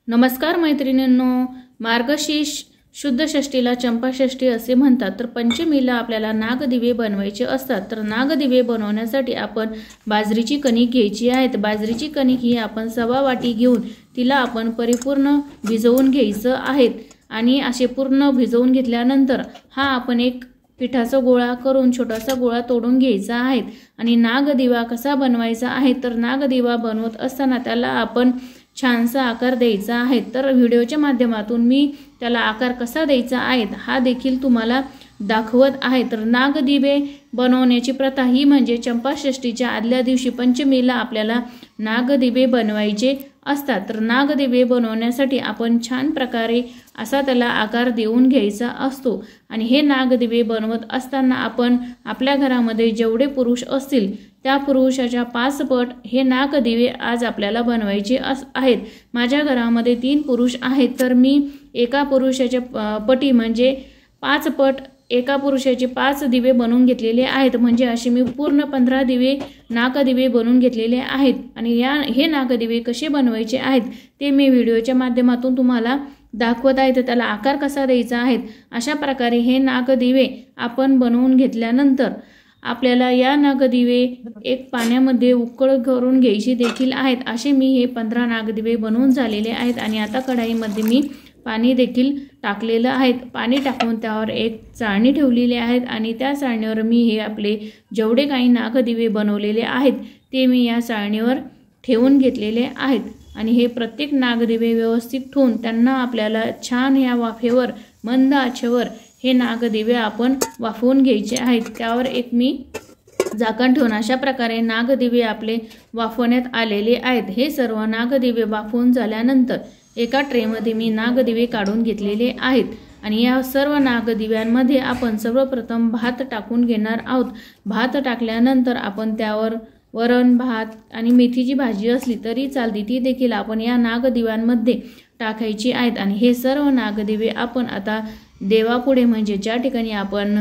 नमस्कार मैत्रिणींनो, मार्गशीर्ष शुद्ध षष्टीला चंपाषष्ठी असे म्हणतात। तर पंचमीला आपल्याला नागदिवे बनवायचे असतात। तर नागदिवे बनवण्यासाठी आपण बाजरीची कणिक घ्यायची आहे। बाजरीची कणिक ही आपण 1/2 वाटी घेऊन तिला आपण परिपूर्ण भिजवून घ्यायचं आहे। आणि असे पूर्ण भिजवून घेतल्यानंतर हा आपण एक पिठाचा गोळा करून छोटासा गोळा तोडून घ्यायचा आहे। आणि नागदिवा कसा बनवायचा आहे, तर नागदिवा बनवत असताना त्याला आपण छानसा आकार द्यायचा आहे। तर व्हिडिओच्या माध्यमातून मी त्याला आकार कसा द्यायचा आहे हा देखील तुम्हाला दाखवत आहे। तर नागदिवे बनवण्याची प्रथा ही म्हणजे चंपाषष्ठीच्या आदल्या दिवशी पंचमीला आपल्याला नागदिवे बनवायचे असतात। तर नागदिवे बनवण्यासाठी आपण छान प्रकारे असा त्याला आकार देऊन घ्यायचा असतो। आणि हे नागदिवे बनवत असताना आपण आपल्या घरामध्ये जेवढे पुरुष असतील त्या पुरुषाच्या 5 पट हे नागदिवे आज आपल्याला बनवायचे आहेत। माझ्या घरामध्ये 3 पुरुष आहेत, तर मी एका पुरुषाच्या पटी म्हणजे 5 पट एका पुरुषाचे 5 दिवे बनवून घेतलेले आहेत। म्हणजे असे मी पूर्ण 15 दिवे नागदिवे बनवून घेतलेले आहेत। आणि हे नागदिवे कसे बनवायचे आहेत ते मी व्हिडिओच्या माध्यमातून तुम्हाला दाखवत आहे। तर त्याला आकार कसा द्यायचा आहे, अशा प्रकारे हे नागदिवे आपण बनवून घेतल्यानंतर आपल्याला या नागदिवे एक पाण्यामध्ये उकळ करून घ्यायची देखील आहेत। असे मी हे 15 नागदिवे बनवून झालेले आहेत। आणि आता कढईमध्ये मी पाणी देखील टाकलेलं आहे। पाणी टाकून त्यावर एक चाळणी ठेवलेली आहे आणि त्या चाळणीवर मी हे आपले जेवढे काही नागदिवे बनवलेले आहेत ते मी या चाळणीवर ठेवून घेतलेले आहेत। आणि हे प्रत्येक नागदिवे व्यवस्थित ठेवून त्यांना आपल्याला छान या वाफेवर मंद आचेवर हे नागदिवे आपण वाफवून घ्यायचे आहेत। त्यावर एक मी झाकण ठेवून अशा प्रकारे नागदिवे आपले वाफवण्यात आलेले आहेत। हे सर्व नागदिवे वाफवून झाल्यानंतर एका ट्रेमध्ये मी नागदिवे काढून घेतलेले आहेत। आणि या सर्व नागदिव्यांमध्ये आपण सर्वप्रथम भात टाकून घेणार आहोत। भात टाकल्यानंतर आपण त्यावर वरण भात आणि मेथीची भाजी असली तरी चालते ती देखील आपण या नागदिव्यांमध्ये टाकायची आहेत। आणि हे सर्व नागदिवे आपण आता देवापुढे म्हणजे ज्या ठिकाणी आपण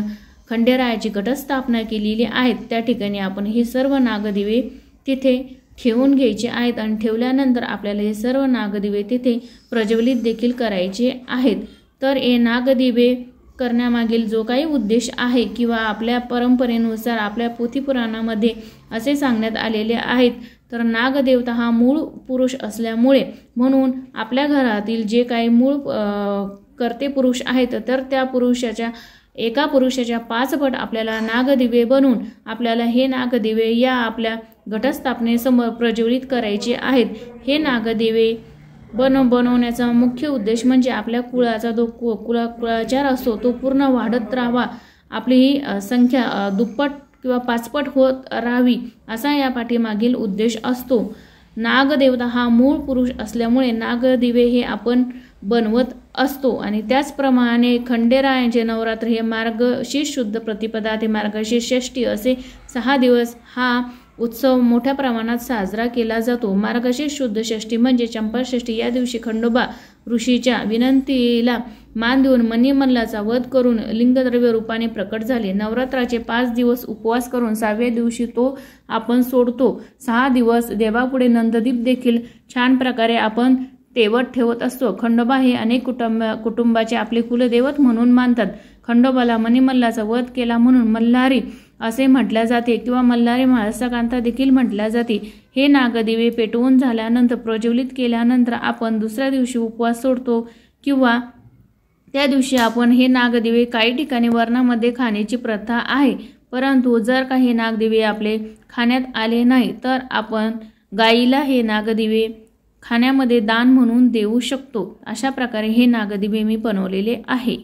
खंडेरायाची घटस्थापना केलेली आहे त्या ठिकाणी आपण हे सर्व नागदिवे तिथे ठेवून घ्यायचे आहेत। आणि ठेवल्यानंतर आपल्याला हे सर्व नागदिवे तिथे प्रज्वलित देखील करायचे आहेत। तर हे नागदिवे करण्यामागील जो काही उद्देश आहे किंवा आपल्या परंपरेनुसार आपल्या पोथीपुराणामध्ये असे सांगण्यात आलेले आहेत, तर नागदेवता हा मूळ पुरुष असल्यामुळे म्हणून आपल्या घरातील जे काही मूळ कर्ते पुरुष आहेत तर त्या एका पुरुषाच्या 5 पट आपल्याला नागदिवे बनवून आपल्याला हे नागदिवे या आपल्या घटस्थापनेसमोर प्रज्वलित करायचे आहेत। हे नागदिवे बनवण्याचा मुख्य उद्देश म्हणजे आपल्या कुळाचा जो कुळाचार असतो तो पूर्ण वाढत राहावा, आपली ही संख्या दुप्पट किंवा 5 पट होत राहावी असा या पाठीमागील उद्देश असतो। नागदेवता हा मूळ पुरुष असल्यामुळे नागदिवे हे आपण बनवत असतो। आणि त्याचप्रमाणे खंडेरायाचे नवरात्र हे मार्गशीर्ष शुद्ध प्रतिपदा ते मार्गशीर्ष षष्ठी असे 6 दिवस हा उत्सव मोठ्या प्रमाणात साजरा केला जातो। मार्गशीर्ष शुद्ध षष्ठी म्हणजे चंपाषष्ठी या दिवशी खंडोबा ऋषीच्या विनंतीला मान देऊन मणिमल्लाचा वध करून लिंगद्रव्य रूपाने प्रकट झाले। नवरात्राचे 5 दिवस उपवास करून 6व्या दिवशी तो आपण सोडतो। 6 दिवस देवापुढे नंददीप देखील छान प्रकारे आपण तेवत ठेवत असतो। खंडोबा हे अनेक कुटुंबाचे आपले कुलदैवत म्हणून मानतात। खंडोबाला मणिमल्लाचा वध केला म्हणून मल्हारी असे म्हटल्या जाते किंवा मल्हारी म्हाळसाकांता देखील म्हटल्या जाते। हे नागदिवे पेटवून झाल्यानंतर प्रज्वलित केल्यानंतर आपण दुसऱ्या दिवशी उपवास सोडतो किंवा त्या दिवशी आपण हे नागदिवे काही ठिकाणी वरणामध्ये खाण्याची प्रथा आहे। परंतु जर काही नागदिवे आपले खाण्यात आले नाही तर आपण गाईला हे नागदिवे खाण्यामध्ये दान म्हणून देऊ शकतो। अशा प्रकारे हे नागदिवे मी बनवलेले आहे।